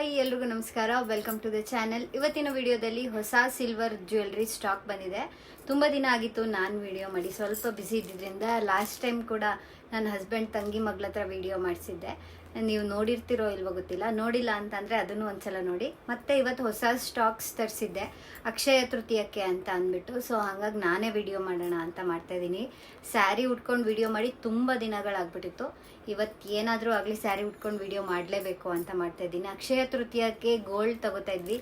Hi ಎಲ್ರಿಗೂ ನಮಸ್ಕಾರ, welcome to the channel. ಇವತ್ತಿನ ವಿಡಿಯೋದಲ್ಲಿ ಹೊಸ ಸಿಲ್ವರ್ ಜ್ಯುವೆಲ್ರಿ ಸ್ಟಾಕ್ ಬಂದಿದೆ. ತುಂಬ ದಿನ ಆಗಿತ್ತು ನಾನು ವಿಡಿಯೋ ಮಾಡಿ, ಸ್ವಲ್ಪ ಬ್ಯುಸಿ ಇದ್ದಿದ್ದರಿಂದ ಲಾಸ್ಟ್ ಟೈಮ್ ಕೂಡ ನನ್ನ ಹಸ್ಬೆಂಡ್ ತಂಗಿ ಮಗಳ ಹತ್ರ ವಿಡಿಯೋ ಮಾಡಿಸಿದ್ದೆ. ನೀವು ನೋಡಿರ್ತಿರೋ ಇಲ್ವೋ ಗೊತ್ತಿಲ್ಲ, ನೋಡಿಲ್ಲ ಅಂತಂದರೆ ಅದನ್ನು ಒಂದ್ಸಲ ನೋಡಿ. ಮತ್ತೆ ಇವತ್ತು ಹೊಸ ಸ್ಟಾಕ್ಸ್ ತರಿಸಿದ್ದೆ ಅಕ್ಷಯ ತೃತೀಯಕ್ಕೆ ಅಂತ ಅಂದ್ಬಿಟ್ಟು. ಸೊ ಹಾಗಾಗಿ ನಾನೇ ವಿಡಿಯೋ ಮಾಡೋಣ ಅಂತ ಮಾಡ್ತಾಯಿದ್ದೀನಿ. ಸ್ಯಾರಿ ಉಟ್ಕೊಂಡು ವಿಡಿಯೋ ಮಾಡಿ ತುಂಬ ದಿನಗಳಾಗ್ಬಿಟ್ಟಿತ್ತು. ಇವತ್ತು ಏನಾದರೂ ಆಗಲಿ ಸ್ಯಾರಿ ಉಟ್ಕೊಂಡು ವಿಡಿಯೋ ಮಾಡಲೇಬೇಕು ಅಂತ ಮಾಡ್ತಾಯಿದ್ದೀನಿ. ಅಕ್ಷಯ ತೃತೀಯಕ್ಕೆ ಗೋಲ್ಡ್ ತಗೋತಾ ಇದ್ವಿ.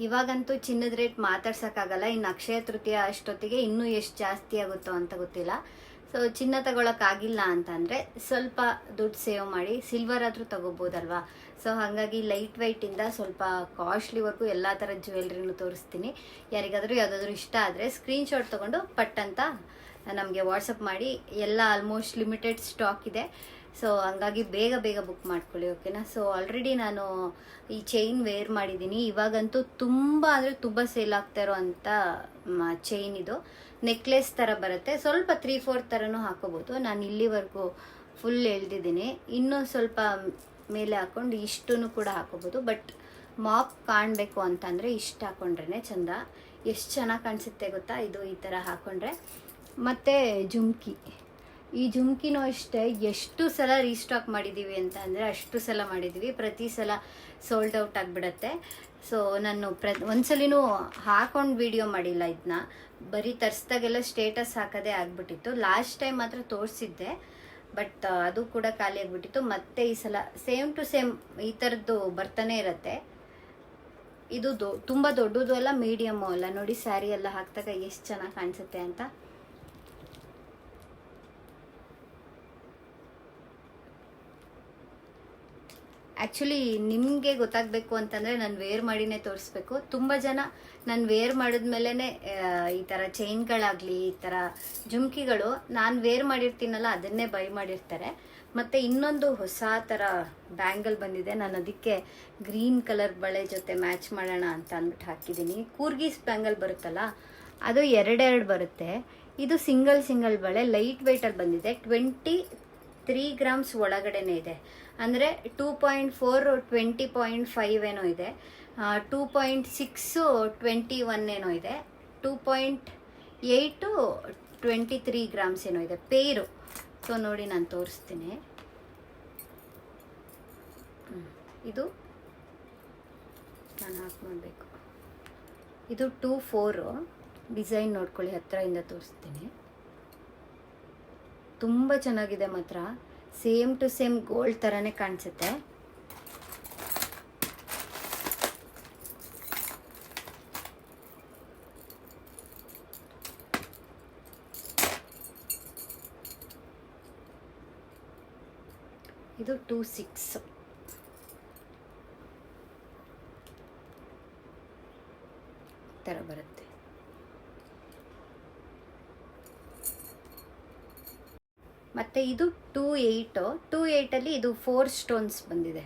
ಇವಾಗಂತೂ ಚಿನ್ನದ ರೇಟ್ ಮಾತಾಡ್ಸೋಕ್ಕಾಗಲ್ಲ. ಇನ್ನು ಅಕ್ಷಯ ತೃತೀಯ ಅಷ್ಟೊತ್ತಿಗೆ ಇನ್ನೂ ಎಷ್ಟು ಜಾಸ್ತಿ ಆಗುತ್ತೋ ಅಂತ ಗೊತ್ತಿಲ್ಲ. ಸೊ ಚಿನ್ನ ತಗೊಳಕ್ಕಾಗಿಲ್ಲ ಅಂತಂದರೆ ಸ್ವಲ್ಪ ದುಡ್ಡು ಸೇವ್ ಮಾಡಿ ಸಿಲ್ವರ್ ಆದರೂ ತಗೋಬೋದಲ್ವಾ. ಸೊ ಹಾಗಾಗಿ ಲೈಟ್ ವೆಯ್ಟಿಂದ ಸ್ವಲ್ಪ ಕಾಸ್ಟ್ಲಿವರೆಗೂ ಎಲ್ಲ ಥರದ ಜ್ಯುವೆಲ್ರಿನೂ ತೋರಿಸ್ತೀನಿ. ಯಾರಿಗಾದರೂ ಯಾವುದಾದ್ರೂ ಇಷ್ಟ ಆದರೆ ಸ್ಕ್ರೀನ್ಶಾಟ್ ತೊಗೊಂಡು ಪಟ್ ಅಂತ ನಮಗೆ ವಾಟ್ಸಪ್ ಮಾಡಿ. ಎಲ್ಲ ಆಲ್ಮೋಸ್ಟ್ ಲಿಮಿಟೆಡ್ ಸ್ಟಾಕ್ ಇದೆ. ಸೊ ಹಂಗಾಗಿ ಬೇಗ ಬೇಗ ಬುಕ್ ಮಾಡ್ಕೊಳ್ಳಿ, ಓಕೆನಾ. ಸೊ ಆಲ್ರೆಡಿ ನಾನು ಈ ಚೈನ್ ವೇರ್ ಮಾಡಿದ್ದೀನಿ. ಇವಾಗಂತೂ ತುಂಬ ಅಂದರೆ ತುಂಬ ಸೇಲ್ ಆಗ್ತಾ ಇರೋ ಅಂಥ ಚೈನ್ ಇದು. ನೆಕ್ಲೆಸ್ ಥರ ಬರುತ್ತೆ, ಸ್ವಲ್ಪ 3/4 ಥರನೂ ಹಾಕೋಬೋದು. ನಾನು ಇಲ್ಲಿವರೆಗೂ ಫುಲ್ ಎಳ್ದಿದ್ದೀನಿ. ಇನ್ನೂ ಸ್ವಲ್ಪ ಮೇಲೆ ಹಾಕ್ಕೊಂಡು ಇಷ್ಟೂ ಕೂಡ ಹಾಕೋಬೋದು. ಬಟ್ ಮಾಪ್ ಕಾಣಬೇಕು ಅಂತಂದರೆ ಇಷ್ಟು ಹಾಕ್ಕೊಂಡ್ರೆ ಚೆಂದ. ಎಷ್ಟು ಚೆನ್ನಾಗಿ ಕಾಣಿಸುತ್ತೆ ಗೊತ್ತಾ ಇದು ಈ ಥರ ಹಾಕ್ಕೊಂಡ್ರೆ. ಮತ್ತು ಜುಮ್ಕಿ, ಈ ಜುಮ್ಕಿನೂ ಅಷ್ಟೇ ಎಷ್ಟು ಸಲ ರೀಸ್ಟಾಕ್ ಮಾಡಿದ್ದೀವಿ ಅಂತ ಅಂದರೆ ಅಷ್ಟು ಸಲ ಮಾಡಿದ್ದೀವಿ. ಪ್ರತಿ ಸಲ ಸೋಲ್ಡ್ ಔಟ್ ಆಗಿಬಿಡತ್ತೆ. ಸೊ ನಾನು ಒಂದ್ಸಲಿನೂ ಹಾಕೊಂಡು ವಿಡಿಯೋ ಮಾಡಿಲ್ಲ. ಇದನ್ನ ಬರೀ ತರಿಸ್ದಾಗೆಲ್ಲ ಸ್ಟೇಟಸ್ ಹಾಕೋದೇ ಆಗಿಬಿಟ್ಟಿತ್ತು. ಲಾಸ್ಟ್ ಟೈಮ್ ಮಾತ್ರ ತೋರಿಸಿದ್ದೆ, ಬಟ್ ಅದು ಕೂಡ ಖಾಲಿ ಆಗಿಬಿಟ್ಟಿತ್ತು. ಮತ್ತೆ ಈ ಸಲ ಸೇಮ್ ಟು ಸೇಮ್ ಈ ಥರದ್ದು ಬರ್ತಾನೆ ಇರುತ್ತೆ. ಇದು ತುಂಬ ದೊಡ್ಡದು ಅಲ್ಲ, ಮೀಡಿಯಮ್ಮು ಅಲ್ಲ. ನೋಡಿ ಸ್ಯಾರಿ ಎಲ್ಲ ಹಾಕಿದಾಗ ಎಷ್ಟು ಚೆನ್ನಾಗಿ ಕಾಣಿಸುತ್ತೆ ಅಂತ. ಆ್ಯಕ್ಚುಲಿ ನಿಮಗೆ ಗೊತ್ತಾಗಬೇಕು ಅಂತಂದರೆ ನಾನು ವೇರ್ ಮಾಡಿನೇ ತೋರಿಸ್ಬೇಕು. ತುಂಬ ಜನ ನಾನು ವೇರ್ ಮಾಡಿದ್ಮೇಲೆ ಈ ಥರ ಚೈನ್ಗಳಾಗಲಿ ಈ ಥರ ಜುಮ್ಕಿಗಳು ನಾನು ವೇರ್ ಮಾಡಿರ್ತೀನಲ್ಲ ಅದನ್ನೇ ಬೈ ಮಾಡಿರ್ತಾರೆ. ಮತ್ತು ಇನ್ನೊಂದು ಹೊಸ ಥರ ಬ್ಯಾಂಗಲ್ ಬಂದಿದೆ. ನಾನು ಅದಕ್ಕೆ ಗ್ರೀನ್ ಕಲರ್ ಬಳೆ ಜೊತೆ ಮ್ಯಾಚ್ ಮಾಡೋಣ ಅಂತ ಅಂದ್ಬಿಟ್ಟು ಹಾಕಿದ್ದೀನಿ. ಕೂರ್ಗೀಸ್ ಬ್ಯಾಂಗಲ್ ಬರುತ್ತಲ್ಲ ಅದು ಎರಡೆರಡು ಬರುತ್ತೆ. ಇದು ಸಿಂಗಲ್ ಬಳೆ ಲೈಟ್ ವೆಯ್ಟಲ್ಲಿ ಬಂದಿದೆ. 23 ಗ್ರಾಮ್ಸ್ ಒಳಗಡೆನೇ ಇದೆ. ಅಂದರೆ 2.4 20.5 ಏನೋ ಇದೆ, 2.6 21 ಏನೋ ಇದೆ, 2.8 23 ಗ್ರಾಮ್ಸ್ ಏನೋ ಇದೆ ಪೇರು. ಸೊ ನೋಡಿ ನಾನು ತೋರಿಸ್ತೀನಿ. ಇದು ನಾನು ಹಾಕಿ ಮಾಡಬೇಕು. ಇದು 2.4 ಡಿಸೈನ್ ನೋಡ್ಕೊಳ್ಳಿ, ಹತ್ತಿರದಿಂದ ತೋರಿಸ್ತೀನಿ. ತುಂಬ ಚೆನ್ನಾಗಿದೆ ಮಾತ್ರ. ಸೇಮ್ ಟು ಸೇಮ್ ಗೋಲ್ಡ್ ಥರನೇ ಕಾಣಿಸುತ್ತೆ. ಇದು 2.6 ಥರ ಬರುತ್ತೆ. ಮತ್ತು ಇದು 2.8 ಇದು 4 ಸ್ಟೋನ್ಸ್ ಬಂದಿದೆ.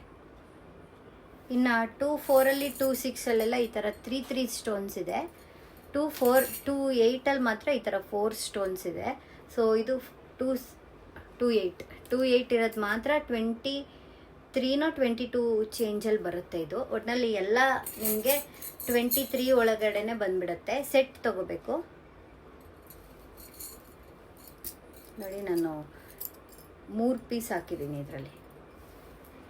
ಇನ್ನು 2.4 2.6 ಈ ಥರ 3 ಸ್ಟೋನ್ಸ್ ಇದೆ. 2.8 ಮಾತ್ರ ಈ ಥರ 4 ಸ್ಟೋನ್ಸ್ ಇದೆ. ಸೊ ಇದು 2.8 ಇರೋದು ಮಾತ್ರ 23 22 ಚೇಂಜಲ್ಲಿ ಬರುತ್ತೆ. ಇದು ಒಟ್ಟಿನಲ್ಲಿ ಎಲ್ಲ ನಿಮಗೆ 23 ಒಳಗಡೆನೆ ಬಂದ್ಬಿಡುತ್ತೆ. ಸೆಟ್ ತಗೋಬೇಕು. ನೋಡಿ ನಾನು 3 ಪೀಸ್ ಹಾಕಿದ್ದೀನಿ.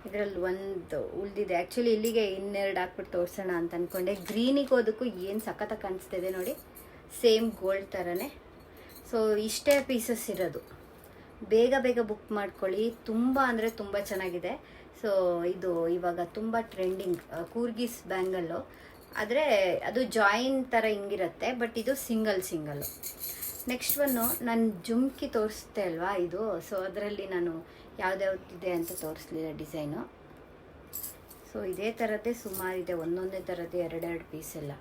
ಇದರಲ್ಲಿ ಒಂದು ಉಳಿದಿದೆ. ಆ್ಯಕ್ಚುಲಿ ಇಲ್ಲಿಗೆ ಇನ್ನೆರಡು ಹಾಕ್ಬಿಟ್ಟು ತೋರಿಸೋಣ ಅಂತ ಅಂದ್ಕೊಂಡೆ. ಗ್ರೀನಿಗೆ ಹೋದಕ್ಕೂ ಏನು ಸಖತ್ತಾಗಿ ಕಾಣಿಸ್ತಿದೆ ನೋಡಿ, ಸೇಮ್ ಗೋಲ್ಡ್ ಥರನೇ. ಸೊ ಇಷ್ಟೇ ಪೀಸಸ್ ಇರೋದು. ಬೇಗ ಬೇಗ ಬುಕ್ ಮಾಡ್ಕೊಳ್ಳಿ. ತುಂಬ ಅಂದರೆ ತುಂಬ ಚೆನ್ನಾಗಿದೆ. ಸೊ ಇದು ಇವಾಗ ತುಂಬ ಟ್ರೆಂಡಿಂಗ್ ಕೂರ್ಗೀಸ್ ಬ್ಯಾಂಗಲ್ಲು. ಆದರೆ ಅದು ಜಾಯಿನ್ ಥರ ಹಿಂಗಿರುತ್ತೆ, ಬಟ್ ಇದು ಸಿಂಗಲ್ಲು. ನೆಕ್ಸ್ಟ್ ಒನ್ನು ನಾನು ಜುಮ್ಕಿ ತೋರಿಸ್ತೆ ಅಲ್ವಾ ಇದು. ಸೊ ಅದರಲ್ಲಿ ನಾನು ಯಾವ್ದ್ಯಾವ್ದಿದೆ ಅಂತ ತೋರಿಸ್ಲಿಲ್ಲ ಡಿಸೈನು. ಸೊ ಇದೇ ಥರದ್ದೇ ಸುಮಾರಿದೆ, ಒಂದೊಂದೇ ಥರದ್ದೇ ಎರಡೆರಡು ಪೀಸ್ ಎಲ್ಲ.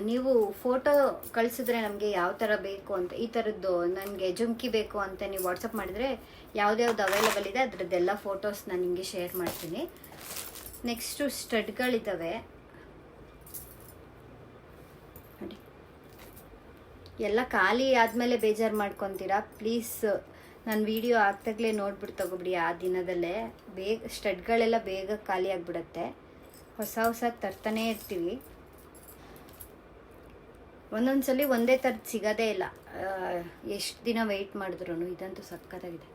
ನೀವು ಫೋಟೋ ಕಳಿಸಿದ್ರೆ ನಮಗೆ ಯಾವ ಥರ ಬೇಕು ಅಂತ, ಈ ಥರದ್ದು ನನಗೆ ಜುಮ್ಕಿ ಬೇಕು ಅಂತ ನೀವು ವಾಟ್ಸಪ್ ಮಾಡಿದರೆ ಯಾವ್ದ್ಯಾವ್ದು ಅವೈಲಬಲ್ ಇದೆ ಅದರದ್ದೆಲ್ಲ ಫೋಟೋಸ್ ನಾನು ನಿಮಗೆ ಶೇರ್ ಮಾಡ್ತೀನಿ. ನೆಕ್ಸ್ಟು ಸ್ಟಡ್ಗಳಿದ್ದಾವೆ ನೋಡಿ. ಎಲ್ಲ ಖಾಲಿ ಆದಮೇಲೆ ಬೇಜಾರು ಮಾಡ್ಕೊತೀರಾ, ಪ್ಲೀಸ್ ನಾನು ವಿಡಿಯೋ ಆಗ್ತಾಗಲೇ ನೋಡ್ಬಿಟ್ಟು ತಗೊಬಿಡಿ. ಆ ದಿನದಲ್ಲೇ ಬೇಗ ಸ್ಟಡ್ಗಳೆಲ್ಲ ಬೇಗ ಖಾಲಿ ಆಗಿಬಿಡತ್ತೆ. ಹೊಸ ತರ್ತಾನೇ ಇರ್ತೀವಿ, ಒಂದೊಂದ್ಸಲಿ ಒಂದೇ ಥರದ್ದು ಸಿಗೋದೇ ಇಲ್ಲ. ಎಷ್ಟು ದಿನ ವೆಯ್ಟ್ ಮಾಡಿದ್ರು. ಇದಂತೂ ಸಕ್ಕತ್ತಾಗಿದೆ.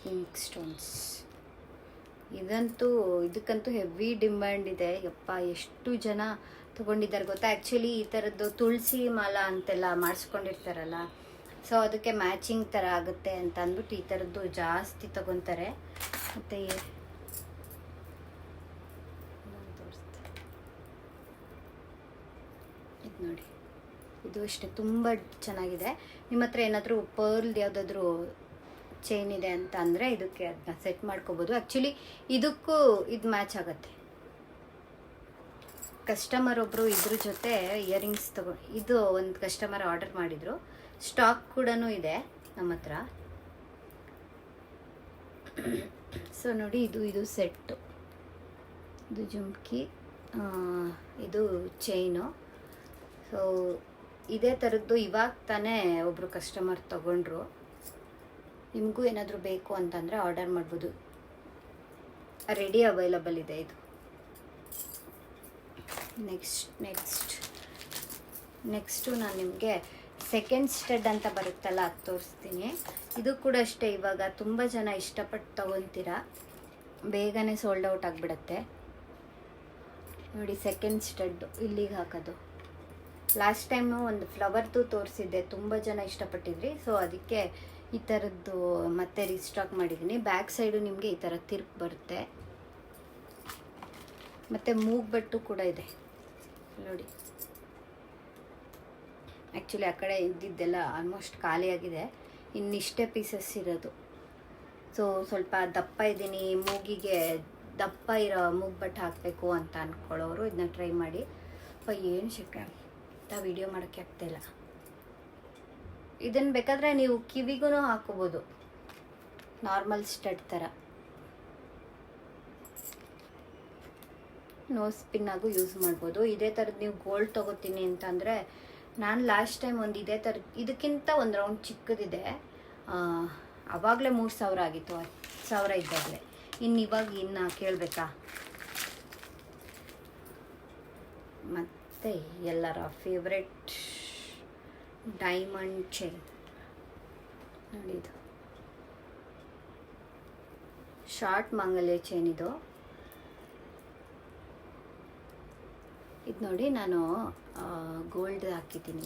ಪಿಂಕ್ ಸ್ಟೋನ್ಸ್ ಇದಕ್ಕಂತೂ ಹೆವಿ ಡಿಮ್ಯಾಂಡ್ ಇದೆ. ಯಪ್ಪ ಎಷ್ಟು ಜನ ತೊಗೊಂಡಿದ್ದಾರೆ ಗೊತ್ತಾ. ಆ್ಯಕ್ಚುಲಿ ಈ ಥರದ್ದು ತುಳಸಿ ಮಾಲ ಅಂತೆಲ್ಲ ಮಾಡಿಸ್ಕೊಂಡಿರ್ತಾರಲ್ಲ, ಸೊ ಅದಕ್ಕೆ ಮ್ಯಾಚಿಂಗ್ ಥರ ಆಗುತ್ತೆ ಅಂತ ಅಂದ್ಬಿಟ್ಟು ಈ ಥರದ್ದು ಜಾಸ್ತಿ ತೊಗೊತಾರೆ. ಮತ್ತು ಇದು ನೋಡಿ, ಇದು ಅಷ್ಟೇ ತುಂಬ ಚೆನ್ನಾಗಿದೆ. ನಿಮ್ಮ ಹತ್ರ ಏನಾದರೂ ಪರ್ಲ್ದು ಯಾವುದಾದ್ರೂ ಚೈನ್ ಇದೆ ಅಂತ ಅಂದರೆ ಇದಕ್ಕೆ ಅದನ್ನ ಸೆಟ್ ಮಾಡ್ಕೋಬೋದು. ಆ್ಯಕ್ಚುಲಿ ಇದಕ್ಕೂ ಇದು ಮ್ಯಾಚ್ ಆಗುತ್ತೆ. ಕಸ್ಟಮರ್ ಒಬ್ಬರು ಇದ್ರ ಜೊತೆ ಇಯರಿಂಗ್ಸ್ ಇದು ಒಂದು ಕಸ್ಟಮರ್ ಆರ್ಡರ್ ಮಾಡಿದರು. ಸ್ಟಾಕ್ ಕೂಡ ಇದೆ ನಮ್ಮ ಹತ್ರ. ಸೊ ನೋಡಿ, ಇದು ಸೆಟ್ಟು, ಇದು ಜುಮ್ಕಿ, ಇದು ಚೈನು. ಸೊ ಇದೇ ಥರದ್ದು ಇವಾಗ ತಾನೇ ಒಬ್ಬರು ಕಸ್ಟಮರ್ ತೊಗೊಂಡ್ರು. ನಿಮಗೂ ಏನಾದರೂ ಬೇಕು ಅಂತಂದರೆ ಆರ್ಡರ್ ಮಾಡ್ಬೋದು, ರೆಡಿ ಅವೈಲಬಲ್ ಇದೆ ಇದು. ನೆಕ್ಸ್ಟು ನಾನು ನಿಮಗೆ ಸೆಕೆಂಡ್ ಸ್ಟಡ್ ಅಂತ ಬರುತ್ತಲ್ಲ ಅದು ತೋರಿಸ್ತೀನಿ. ಇದು ಕೂಡ ಅಷ್ಟೇ, ಇವಾಗ ತುಂಬ ಜನ ಇಷ್ಟಪಟ್ಟು ತೊಗೊತೀರಾ, ಬೇಗನೆ ಸೋಲ್ಡ್ ಔಟ್ ಆಗಿಬಿಡತ್ತೆ. ನೋಡಿ, ಸೆಕೆಂಡ್ ಸ್ಟಡ್ಡು ಇಲ್ಲಿಗೆ ಹಾಕೋದು. ಲಾಸ್ಟ್ ಟೈಮು ಒಂದು ಫ್ಲವರ್ದು ತೋರಿಸಿದ್ದೆ, ತುಂಬ ಜನ ಇಷ್ಟಪಟ್ಟಿದ್ರಿ. ಸೊ ಅದಕ್ಕೆ ಈ ಥರದ್ದು ಮತ್ತೆ ರೀಸ್ಟಾಕ್ ಮಾಡಿದ್ದೀನಿ. ಬ್ಯಾಕ್ ಸೈಡು ನಿಮಗೆ ಈ ಥರ ತಿರ್ಕ್ ಬರುತ್ತೆ. ಮತ್ತು ಮೂಗ್ಬಟ್ಟು ಕೂಡ ಇದೆ ನೋಡಿ. ಆ್ಯಕ್ಚುಲಿ ಆ ಕಡೆ ಇದ್ದಿದ್ದೆಲ್ಲ ಆಲ್ಮೋಸ್ಟ್ ಖಾಲಿಯಾಗಿದೆ, ಇನ್ನಿಷ್ಟೇ ಪೀಸಸ್ ಇರೋದು. ಸೊ ಸ್ವಲ್ಪ ದಪ್ಪ ಇದ್ದೀನಿ, ಮೂಗಿಗೆ ದಪ್ಪ ಇರೋ ಮೂಗ್ಬಟ್ಟು ಹಾಕಬೇಕು ಅಂತ ಅಂದ್ಕೊಳ್ಳೋರು ಇದನ್ನ ಟ್ರೈ ಮಾಡಿ. ಏನು ಶೆಕೆ ಅಂತ ವಿಡಿಯೋ ಮಾಡೋಕ್ಕೆ ಆಗ್ತಾಯಿಲ್ಲ. ಇದನ್ನು ಬೇಕಾದರೆ ನೀವು ಕಿವಿಗೂ ಹಾಕೋಬೋದು, ನಾರ್ಮಲ್ ಸ್ಟಡ್ ಥರ. ನೋಸ್ ಪಿನ್ನಾಗೂ ಯೂಸ್ ಮಾಡ್ಬೋದು. ಇದೇ ಥರದ್ದು ನೀವು ಗೋಲ್ಡ್ ತೊಗೋತೀನಿ ಅಂತಂದರೆ, ನಾನು ಲಾಸ್ಟ್ ಟೈಮ್ ಒಂದು ಇದೇ ಥರ, ಇದಕ್ಕಿಂತ ಒಂದು ರೌಂಡ್ ಚಿಕ್ಕದಿದೆ, ಆವಾಗಲೇ 3000 ಆಗಿತ್ತು, 10,000 ಇದ್ದಾಗಲೇ. ಇನ್ನು ಕೇಳಬೇಕಾ. ಮತ್ತು ಎಲ್ಲರ ಫೇವ್ರೆಟ್ ಡೈಮಂಡ್ ಚೈನ್ ನೋಡಿ, ಇದು ಶಾರ್ಟ್ ಮಾಂಗಲ್ಯ ಚೈನ್. ಇದು ನೋಡಿ, ನಾನು ಗೋಲ್ಡ್ ಹಾಕಿದ್ದೀನಿ.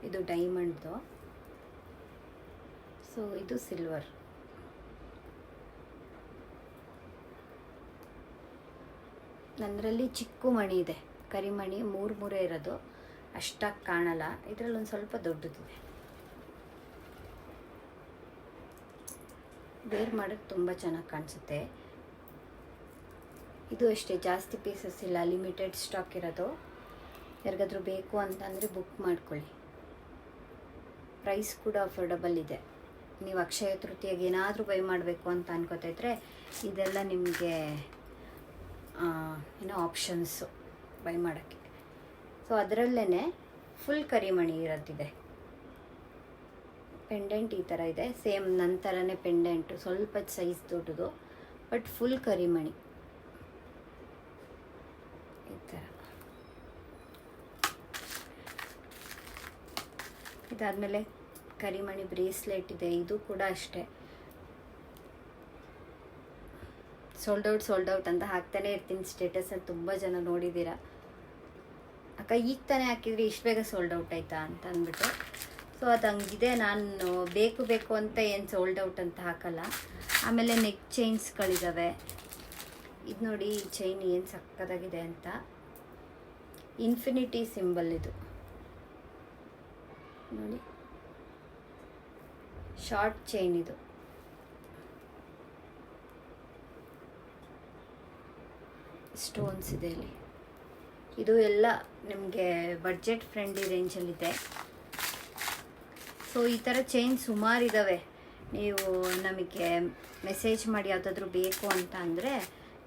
ಇದು ಡೈಮಂಡ್ದು. ಸೊ ಇದು ಸಿಲ್ವರ್. ನನ್ನರಲ್ಲಿ ಚಿಕ್ಕ ಮಣಿ ಇದೆ, ಕರಿಮಣಿ 3 ಇರೋದು, ಅಷ್ಟಾಗಿ ಕಾಣಲ್ಲ. ಇದರಲ್ಲಿ ಒಂದು ಸ್ವಲ್ಪ ದೊಡ್ಡದಿದೆ. ವೇರ್ ಮಾಡೋಕ್ಕೆ ತುಂಬ ಚೆನ್ನಾಗಿ ಕಾಣಿಸುತ್ತೆ. ಇದು ಅಷ್ಟೇ, ಜಾಸ್ತಿ ಪೀಸಸ್ ಇಲ್ಲ, ಲಿಮಿಟೆಡ್ ಸ್ಟಾಕ್ ಇರೋದು. ಯಾರಿಗಾದ್ರೂ ಬೇಕು ಅಂತಂದರೆ ಬುಕ್ ಮಾಡ್ಕೊಳ್ಳಿ. ಪ್ರೈಸ್ ಕೂಡ ಅಫೋರ್ಡಬಲ್ ಇದೆ. ನೀವು ಅಕ್ಷಯ ತೃತೀಯಗೆ ಏನಾದರೂ ಬೈ ಮಾಡಬೇಕು ಅಂತ ಅನ್ಕೋತಿದ್ರೆ ಇದೆಲ್ಲ ನಿಮಗೆ ಏನೋ ಆಪ್ಷನ್ಸು ಬೈ ಮಾಡೋಕ್ಕೆ. ಸೊ ಅದರಲ್ಲೇ ಫುಲ್ ಕರಿಮಣಿ ಇರೋದಿದೆ. ಪೆಂಡೆಂಟ್ ಈ ಥರ ಇದೆ, ಸೇಮ್ ನನ್ನ ಥರನೇ ಪೆಂಡೆಂಟು, ಸ್ವಲ್ಪ ಸೈಜ್ ದೊಡ್ಡದು, ಬಟ್ ಫುಲ್ ಕರಿಮಣಿ ಈ ಥರ. ಇದಾದಮೇಲೆ ಕರಿಮಣಿ ಬ್ರೇಸ್ಲೆಟ್ ಇದೆ. ಇದು ಕೂಡ ಅಷ್ಟೇ, ಸೋಲ್ಡ್ ಔಟ್ ಅಂತ ಹಾಕ್ತಾನೆ ಇರ್ತೀನಿ ಸ್ಟೇಟಸಲ್ಲಿ. ತುಂಬ ಜನ ನೋಡಿದ್ದೀರಾ, ಅಕ್ಕ ಈಗ ತಾನೇ ಹಾಕಿದ್ರಿ, ಇಷ್ಟು ಬೇಗ ಸೋಲ್ಡ್ ಔಟ್ ಆಯಿತಾ ಅಂತ ಅಂದ್ಬಿಟ್ಟು. ಸೊ ಅದು ಹಂಗಿದೆ. ನಾನು ಬೇಕು ಅಂತ ಏನು ಸೋಲ್ಡ್ ಔಟ್ ಅಂತ ಹಾಕಲ್ಲ. ಆಮೇಲೆ ನೆಕ್ ಚೈನ್ಸ್ಗಳಿದ್ದಾವೆ. ಇದು ನೋಡಿ, ಈ ಚೈನ್ ಏನು ಸಕ್ಕತ್ತಾಗಿದೆ ಅಂತ. ಇನ್ಫಿನಿಟಿ ಸಿಂಬಲ್ ಇದು ನೋಡಿ, ಶಾರ್ಟ್ ಚೈನ್ ಇದು. ಸ್ಟೋನ್ಸ್ ಇದೆ ಇಲ್ಲಿ. ಇದು ಎಲ್ಲ ನಿಮಗೆ ಬಡ್ಜೆಟ್ ಫ್ರೆಂಡ್ಲಿ ರೇಂಜಲ್ಲಿದೆ. ಸೊ ಈ ಥರ ಚೈನ್ ಸುಮಾರು ಇದ್ದಾವೆ. ನೀವು ನಮಗೆ ಮೆಸೇಜ್ ಮಾಡಿ ಯಾವುದಾದ್ರೂ ಬೇಕು ಅಂತ ಅಂದರೆ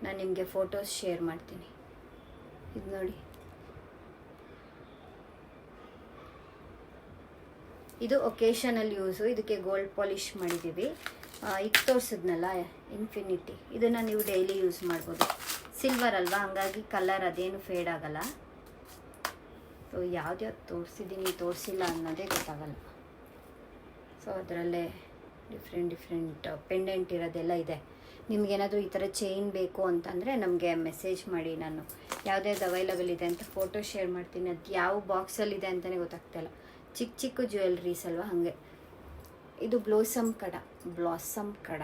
ನಾನು ನಿಮಗೆ ಫೋಟೋಸ್ ಶೇರ್ ಮಾಡ್ತೀನಿ. ಇದು ನೋಡಿ, ಇದು ಒಕೇಶನಲ್ ಯೂಸು. ಇದಕ್ಕೆ ಗೋಲ್ಡ್ ಪಾಲಿಷ್ ಮಾಡಿದ್ದೀವಿ. ಈಗ ತೋರಿಸಿದ್ನಲ್ಲ ಇನ್ಫಿನಿಟಿ, ಇದನ್ನು ನೀವು ಡೈಲಿ ಯೂಸ್ ಮಾಡ್ಬೋದು. ಸಿಲ್ವರ್ ಅಲ್ವಾ, ಹಂಗಾಗಿ ಕಲರ್ ಅದೇನು ಫೇಡ್ ಆಗಲ್ಲ. ಸೊ ಯಾವ್ದ್ಯಾವ್ದು ತೋರಿಸಿಲ್ಲ ಅನ್ನೋದೇ ಗೊತ್ತಾಗಲ್ಲ. ಸೊ ಅದರಲ್ಲೇ ಡಿಫ್ರೆಂಟ್ ಪೆಂಡೆಂಟ್ ಇರೋದೆಲ್ಲ ಇದೆ. ನಿಮಗೇನಾದರೂ ಈ ಥರ ಚೈನ್ ಬೇಕು ಅಂತಂದರೆ ನಮಗೆ ಮೆಸೇಜ್ ಮಾಡಿ, ನಾನು ಯಾವುದ್ಯಾವ್ದು ಅವೈಲಬಲ್ ಇದೆ ಅಂತ ಫೋಟೋ ಶೇರ್ ಮಾಡ್ತೀನಿ. ಅದು ಯಾವ ಬಾಕ್ಸಲ್ಲಿದೆ ಅಂತಲೇ ಗೊತ್ತಾಗ್ತಾಯಿಲ್ಲ. ಚಿಕ್ಕ ಜ್ಯುವೆಲ್ರೀಸ್ ಅಲ್ವಾ, ಹಾಗೆ. ಇದು ಬ್ಲಾಸಮ್ ಕಡ.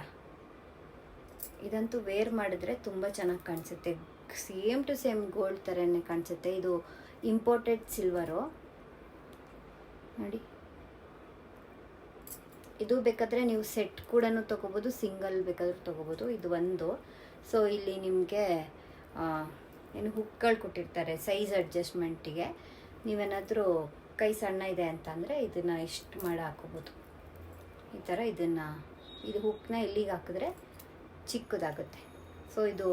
ಇದಂತೂ ವೇರ್ ಮಾಡಿದ್ರೆ ತುಂಬ ಚೆನ್ನಾಗಿ ಕಾಣಿಸುತ್ತೆ. ಸೇಮ್ ಟು ಸೇಮ್ ಗೋಲ್ಡ್ ಥರನೇ ಕಾಣಿಸುತ್ತೆ. ಇದು ಇಂಪೋರ್ಟೆಡ್ ಸಿಲ್ವರು ನೋಡಿ. ಇದು ಬೇಕಾದರೆ ನೀವು ಸೆಟ್ ಕೂಡ ತೊಗೋಬೋದು, ಸಿಂಗಲ್ ಬೇಕಾದರೂ ತೊಗೋಬೋದು. ಇದು ಒಂದು. ಸೊ ಇಲ್ಲಿ ನಿಮಗೆ ಏನು ಹುಕ್ಗಳು ಕೊಟ್ಟಿರ್ತಾರೆ ಸೈಜ್ ಅಡ್ಜಸ್ಟ್ಮೆಂಟಿಗೆ. ನೀವೇನಾದರೂ ಕೈ ಸಣ್ಣ ಇದೆ ಅಂತಂದರೆ ಇದನ್ನು ಇಷ್ಟು ಮಾಡಿ ಹಾಕೋಬೋದು. ಈ ಥರ ಇದು ಹುಕ್ನ ಇಲ್ಲಿಗೆ ಹಾಕಿದ್ರೆ ಚಿಕ್ಕದಾಗುತ್ತೆ. ಸೊ ಇದು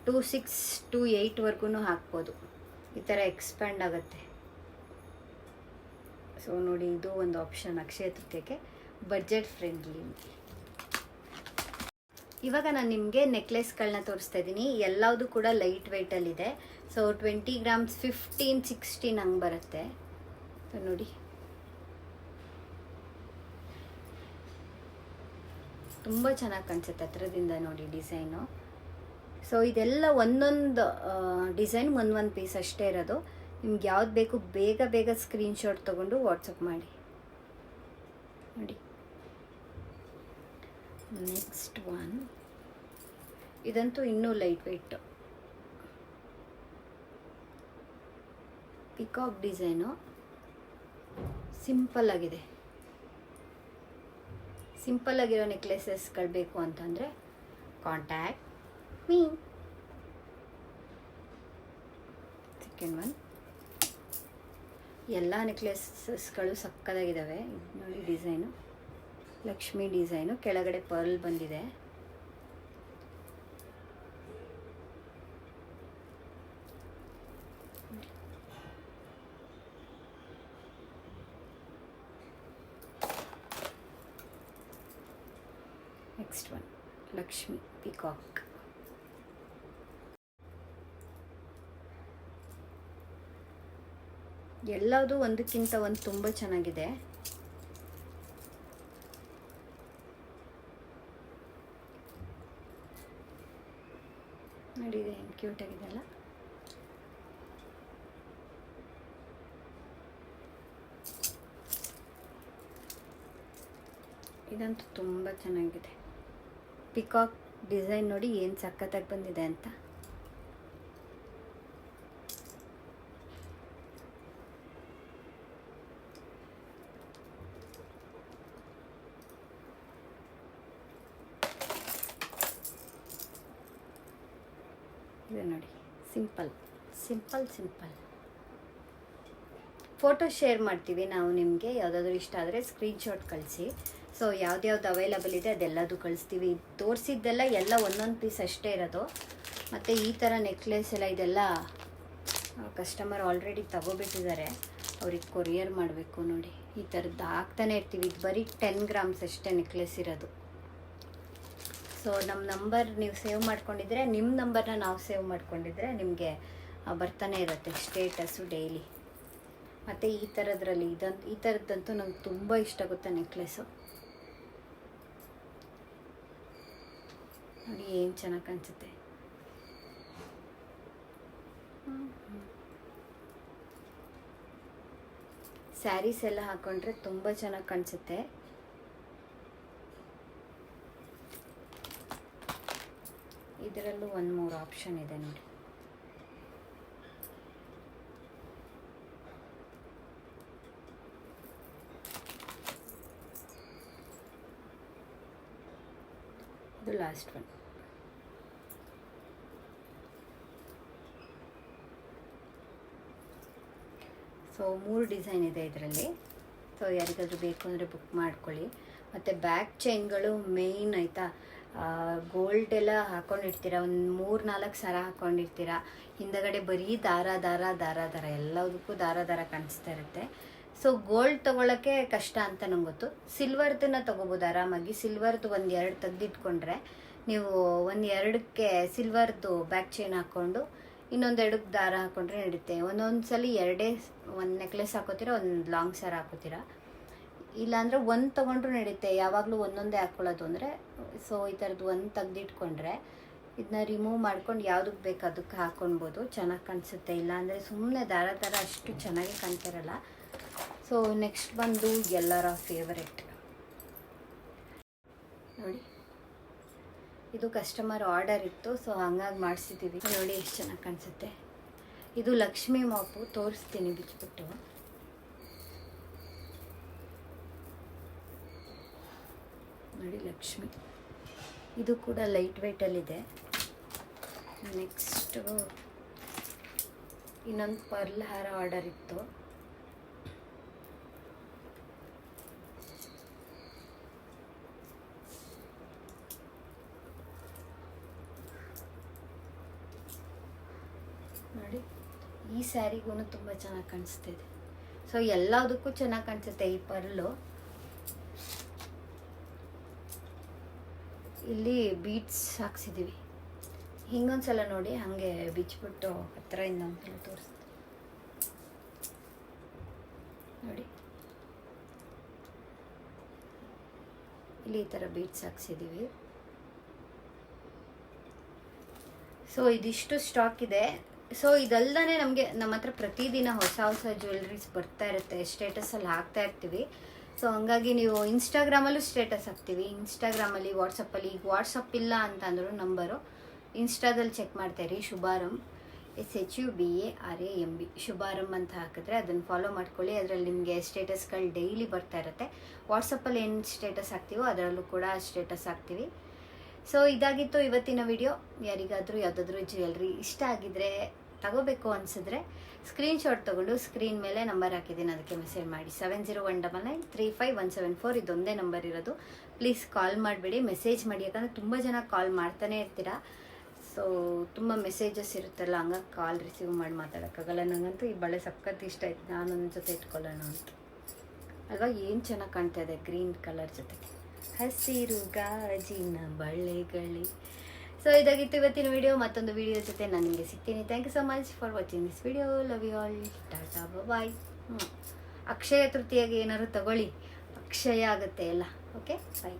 2 6 2 8ವರೆಗೂ ಹಾಕ್ಬೋದು. ಈ ಥರ ಎಕ್ಸ್ಪ್ಯಾಂಡ್ ಆಗುತ್ತೆ. ಸೊ ನೋಡಿ, ಇದು ಒಂದು ಆಪ್ಷನ್ ಅಕ್ಷಯ ತೃತೀಯಕ್ಕೆ ಬಡ್ಜೆಟ್ ಫ್ರೆಂಡ್ಲಿ. ಇವಾಗ ನಾನು ನಿಮಗೆ ನೆಕ್ಲೆಸ್ಗಳನ್ನ ತೋರಿಸ್ತಾ ಇದ್ದೀನಿ. ಎಲ್ಲವುದು ಕೂಡ ಲೈಟ್ ವೆಯ್ಟಲ್ಲಿದೆ. ಸೊ 20 ಗ್ರಾಮ್ಸ್ 15 16 ಹಂಗೆ ಬರುತ್ತೆ. ಸೊ ನೋಡಿ, ತುಂಬ ಚೆನ್ನಾಗಿ ಕಾಣಿಸುತ್ತೆ ಹತ್ರದಿಂದ ನೋಡಿ ಡಿಸೈನು. ಸೊ ಇದೆಲ್ಲ ಒಂದೊಂದು ಡಿಸೈನ್ ಒಂದೊಂದು ಪೀಸ್ ಅಷ್ಟೇ ಇರೋದು. ನಿಮ್ಗೆ ಯಾವ್ದು ಬೇಕು ಬೇಗ ಸ್ಕ್ರೀನ್ಶಾಟ್ ತೊಗೊಂಡು ವಾಟ್ಸಪ್ ಮಾಡಿ. ನೋಡಿ, ನೆಕ್ಸ್ಟ್ ಒನ್. ಇದಂತೂ ಇನ್ನೂ light weight, peacock design. Simple ಆಗಿರೋ ನೆಕ್ಲೆಸಸ್ಗಳು ಬೇಕು ಅಂತಂದರೆ ಕಾಂಟ್ಯಾಕ್ಟ್ ಮೀ. Second one. ಎಲ್ಲ ನೆಕ್ಲೆಸಸ್ಗಳು ಸಕ್ಕದಾಗಿದ್ದಾವೆ. ನೋಡಿ ಡಿಸೈನು, ಲಕ್ಷ್ಮಿ ಡಿಸೈನು, ಕೆಳಗಡೆ ಪರ್ಲ್ ಬಂದಿದೆ. Next one Lakshmi peacock. ಎಲ್ಲದೂ ಒಂದಕ್ಕಿಂತ ಒಂದು ತುಂಬ ಚೆನ್ನಾಗಿದೆ. ನೋಡಿ, ಇದು ಏನು ಕ್ಯೂಟ್ ಆಗಿದೆ ಅಲ್ಲ. ಇದಂತೂ ತುಂಬ ಚೆನ್ನಾಗಿದೆ. ಪಿಕಾಕ್ ಡಿಸೈನ್ ನೋಡಿ ಏನು ಸಖತ್ತಾಗಿ ಬಂದಿದೆ ಅಂತ. ಇದು ನೋಡಿ, ಸಿಂಪಲ್ ಫೋಟೋ ಶೇರ್ ಮಾಡ್ತೀವಿ ನಾವು ನಿಮಗೆ. ಯಾವುದಾದ್ರೂ ಇಷ್ಟ ಆದರೆ ಸ್ಕ್ರೀನ್ಶಾಟ್ ಕಳಿಸಿ. ಸೊ ಯಾವ್ದು ಅವೈಲಬಲ್ ಇದೆ ಅದೆಲ್ಲದು ಕಳಿಸ್ತೀವಿ. ತೋರಿಸಿದ್ದೆಲ್ಲ ಎಲ್ಲ ಒಂದೊಂದು ಪೀಸ್ ಅಷ್ಟೇ ಇರೋದು. ಮತ್ತು ಈ ಥರ ನೆಕ್ಲೆಸ್ ಎಲ್ಲ ಇದೆಲ್ಲ ಕಸ್ಟಮರ್ ಆಲ್ರೆಡಿ ತಗೋಬಿಟ್ಟಿದ್ದಾರೆ. ಅವ್ರಿಗೆ ಕೊರಿಯರ್ ಮಾಡಬೇಕು. ನೋಡಿ, ಈ ಥರದ್ದು ಹಾಕ್ತಾನೆ ಇರ್ತೀವಿ. ಇದು ಬರೀ 10 ಗ್ರಾಮ್ಸ್ ಅಷ್ಟೇ ನೆಕ್ಲೆಸ್ ಇರೋದು. ಸೊ ನಮ್ಮ ನಂಬರ್ ನೀವು ಸೇವ್ ಮಾಡ್ಕೊಂಡಿದ್ರೆ, ನಿಮ್ಮ ನಂಬರ್ನ ನಾವು ಸೇವ್ ಮಾಡ್ಕೊಂಡಿದ್ರೆ ನಿಮಗೆ ಬರ್ತಾನೆ ಇರುತ್ತೆ ಸ್ಟೇಟಸ್ಸು ಡೈಲಿ. ಮತ್ತು ಈ ಥರದ್ರಲ್ಲಿ ಈ ಥರದ್ದಂತೂ ನಂಗೆ ತುಂಬ ಇಷ್ಟ ಆಗುತ್ತೆ ನೆಕ್ಲೆಸ್ಸು. ನೋಡಿ ಏನು ಚೆನ್ನಾಗಿ ಕಾಣಿಸುತ್ತೆ. ಸ್ಯಾರೀಸ್ ಎಲ್ಲ ಹಾಕೊಂಡ್ರೆ ತುಂಬ ಚೆನ್ನಾಗಿ ಕಾಣಿಸುತ್ತೆ. ಇದರಲ್ಲೂ 1 ಆಪ್ಷನ್ ಇದೆ ನೋಡಿ. ಇದು ಲಾಸ್ಟ್ ಒನ್. ಸೊ 3 ಡಿಸೈನ್ ಇದೆ ಇದರಲ್ಲಿ. ಸೊ ಯಾರಿಗಾದ್ರೂ ಬೇಕು ಅಂದರೆ ಬುಕ್ ಮಾಡ್ಕೊಳ್ಳಿ. ಮತ್ತು ಬ್ಯಾಕ್ ಚೈನ್ಗಳು ಮೇಯ್ನ್ ಆಯಿತಾ. ಗೋಲ್ಡ್ ಎಲ್ಲ ಹಾಕ್ಕೊಂಡಿರ್ತೀರ, ಒಂದು 3-4 ಸರ ಹಾಕ್ಕೊಂಡಿರ್ತೀರ, ಹಿಂದಗಡೆ ಬರೀ ದಾರ ದಾರ ದಾರ ದಾರ, ಎಲ್ಲದಕ್ಕೂ ದಾರ ದಾರ ಕಾಣಿಸ್ತಾ ಇರುತ್ತೆ. ಸೊ ಗೋಲ್ಡ್ ತೊಗೊಳಕ್ಕೆ ಕಷ್ಟ ಅಂತ ನಂಗೆ ಗೊತ್ತು. ಸಿಲ್ವರ್ದನ್ನ ತೊಗೋಬೋದು ಆರಾಮಾಗಿ. ಸಿಲ್ವರ್ದು 1-2 ತೆಗೆದಿಟ್ಕೊಂಡ್ರೆ ನೀವು 1-2ಕ್ಕೆ ಸಿಲ್ವರ್ದು ಬ್ಯಾಕ್ ಚೈನ್ ಹಾಕ್ಕೊಂಡು ಇನ್ನೊಂದೆರಡಕ್ಕೆ ದಾರ ಹಾಕ್ಕೊಂಡ್ರೆ ನಡೀತೆ. ಒಂದೊಂದು ಸಲ 2 ಒಂದು ನೆಕ್ಲೆಸ್ ಹಾಕೋತೀರ, ಒಂದು ಲಾಂಗ್ ಸರ ಹಾಕೋತೀರ. ಇಲ್ಲಾಂದರೆ ಒಂದು ತೊಗೊಂಡ್ರು ನಡೀತೆ. ಯಾವಾಗಲೂ ಒಂದೊಂದೇ ಹಾಕ್ಕೊಳ್ಳೋದು ಅಂದರೆ, ಸೊ ಈ ಥರದ್ದು ಒಂದು ತೆಗೆದಿಟ್ಕೊಂಡ್ರೆ ಇದನ್ನ ರಿಮೂವ್ ಮಾಡ್ಕೊಂಡು ಯಾವುದಕ್ಕೆ ಬೇಕು ಅದಕ್ಕೆ ಹಾಕ್ಕೊಳ್ಬೋದು, ಚೆನ್ನಾಗಿ ಕಾಣಿಸುತ್ತೆ. ಇಲ್ಲಾಂದರೆ ಸುಮ್ಮನೆ ದಾರ ಥರ ಅಷ್ಟು ಚೆನ್ನಾಗಿ ಕಾಣ್ತಿರಲ್ಲ. ಸೊ ನೆಕ್ಸ್ಟ್ ಬಂದು ಎಲ್ಲರ ಫೇವರೆಟ್ ನೋಡಿ, ಇದು ಕಸ್ಟಮರ್ ಆರ್ಡರ್ ಇತ್ತು, ಸೊ ಹಂಗಾಗಿ ಮಾಡಿಸಿದ್ದೀವಿ. ನೋಡಿ ಎಷ್ಟು ಚೆನ್ನಾಗಿ ಕಾಣಿಸುತ್ತೆ. ಇದು ಲಕ್ಷ್ಮಿ ಮಾಪು, ತೋರಿಸ್ತೀನಿ ಬಿಚ್ಚಿಬಿಟ್ಟು. ನೋಡಿ ಲಕ್ಷ್ಮಿ, ಇದು ಕೂಡ ಲೈಟ್ ವೆಯ್ಟಲ್ಲಿದೆ. ನೆಕ್ಸ್ಟು ಇನ್ನೊಂದು ಪರ್ಲ್ ಹಾರ ಆರ್ಡರ್ ಇತ್ತು. ನೋಡಿ ಈ ಸ್ಯಾರಿಗೂ ತುಂಬ ಚೆನ್ನಾಗಿ ಕಾಣಿಸ್ತಿದೆ. ಸೊ ಎಲ್ಲದಕ್ಕೂ ಚೆನ್ನಾಗಿ ಕಾಣಿಸುತ್ತೆ ಈ ಪರ್ಲು. ಇಲ್ಲಿ ಬೀಟ್ಸ್ ಹಾಕ್ಸಿದ್ದೀವಿ. ಹಿಂಗೊಂದ್ಸಲ ನೋಡಿ, ಹಾಗೆ ಬಿಚ್ಚಿಬಿಟ್ಟು ಹತ್ತಿರದಿಂದ ಒಂದ್ಸಲ ತೋರಿಸ್ತೀನಿ ನೋಡಿ. ಇಲ್ಲಿ ಈ ಥರ ಬೀಟ್ಸ್ ಹಾಕ್ಸಿದ್ದೀವಿ. ಸೊ ಇದಿಷ್ಟು ಸ್ಟಾಕ್ ಇದೆ. ಸೊ ಇದಲ್ಲದೇ ನಮಗೆ ನಮ್ಮ ಹತ್ರ ಪ್ರತಿದಿನ ಹೊಸ ಹೊಸ ಜ್ಯುವೆಲ್ರೀಸ್ ಬರ್ತಾ ಇರುತ್ತೆ, ಸ್ಟೇಟಸಲ್ಲಿ ಹಾಕ್ತಾ ಇರ್ತೀವಿ. ಸೊ ಹಂಗಾಗಿ ನೀವು ಇನ್ಸ್ಟಾಗ್ರಾಮಲ್ಲೂ ಸ್ಟೇಟಸ್ ಹಾಕ್ತೀವಿ, ಇನ್ಸ್ಟಾಗ್ರಾಮಲ್ಲಿ, ವಾಟ್ಸಪ್ಪಲ್ಲಿ. ಈಗ ವಾಟ್ಸಪ್ ಇಲ್ಲ ಅಂತ ಅಂದರು ನಂಬರು, ಇನ್ಸ್ಟಾದಲ್ಲಿ ಚೆಕ್ ಮಾಡ್ತಾಯಿರಿ. ಶುಭಾರಂಭ್ SHUBARAMB ಶುಭಾರಂಭ್ ಅಂತ ಹಾಕಿದ್ರೆ ಅದನ್ನು ಫಾಲೋ ಮಾಡ್ಕೊಳ್ಳಿ. ಅದರಲ್ಲಿ ನಿಮಗೆ ಸ್ಟೇಟಸ್ಗಳು ಡೈಲಿ ಬರ್ತಾ ಇರುತ್ತೆ. ವಾಟ್ಸಪ್ಪಲ್ಲಿ ಏನು ಸ್ಟೇಟಸ್ ಹಾಕ್ತೀವೋ ಅದರಲ್ಲೂ ಕೂಡ ಸ್ಟೇಟಸ್ ಹಾಕ್ತೀವಿ. ಸೊ ಇದಾಗಿತ್ತು ಇವತ್ತಿನ ವಿಡಿಯೋ. ಯಾರಿಗಾದರೂ ಯಾವುದಾದ್ರೂ ಜ್ಯುವೆಲ್ರಿ ಇಷ್ಟ ಆಗಿದ್ರೆ, ತಗೋಬೇಕು ಅನಿಸಿದ್ರೆ ಸ್ಕ್ರೀನ್ಶಾಟ್ ತೊಗೊಂಡು ಸ್ಕ್ರೀನ್ ಮೇಲೆ ನಂಬರ್ ಹಾಕಿದ್ದೀನಿ, ಅದಕ್ಕೆ ಮೆಸೇಜ್ ಮಾಡಿ. 7019935174 ಇದೊಂದೇ ನಂಬರ್ ಇರೋದು. ಪ್ಲೀಸ್ ಕಾಲ್ ಮಾಡಬೇಡಿ, ಮೆಸೇಜ್ ಮಾಡಿ. ಯಾಕಂದರೆ ತುಂಬ ಜನ ಕಾಲ್ ಮಾಡ್ತಾನೆ ಇರ್ತೀರಾ. ಸೊ ತುಂಬ ಮೆಸೇಜಸ್ ಇರುತ್ತಲ್ಲ, ಹಂಗಾಗಿ ಕಾಲ್ ರಿಸೀವ್ ಮಾಡಿ ಮಾತಾಡೋಕ್ಕಾಗಲ್ಲ. ನನಗಂತೂ ಈ ಬಳೆ ಸಖತ್ ಇಷ್ಟ ಆಯ್ತು, ನಾನು ನನ್ನ ಜೊತೆ ಇಟ್ಕೊಳ್ಳೋಣ ಅಂತ ಅಲ್ವಾ. ಏನು ಚೆನ್ನಾಗಿ ಕಾಣ್ತಾ ಇದೆ ಗ್ರೀನ್ ಕಲರ್ ಜೊತೆಗೆ ಹಸಿರು ಗಾಜಿನ ಬಳೆಗಳಿ. ಸೊ ಇದಾಗಿತ್ತು ಇವತ್ತಿನ ವಿಡಿಯೋ. ಮತ್ತೊಂದು ವಿಡಿಯೋ ಜೊತೆ ನಾನು ನಿಮಗೆ ಸಿಗ್ತೀನಿ. Thank you so much for watching this video. Love you all. Tata bye. Akshaya ತೃತೀಯಾಗೆ ಏನಾದ್ರು ತಗೊಳ್ಳಿ, ಅಕ್ಷಯ ಆಗುತ್ತೆ ಎಲ್ಲ. ಓಕೆ ಬಾಯ್.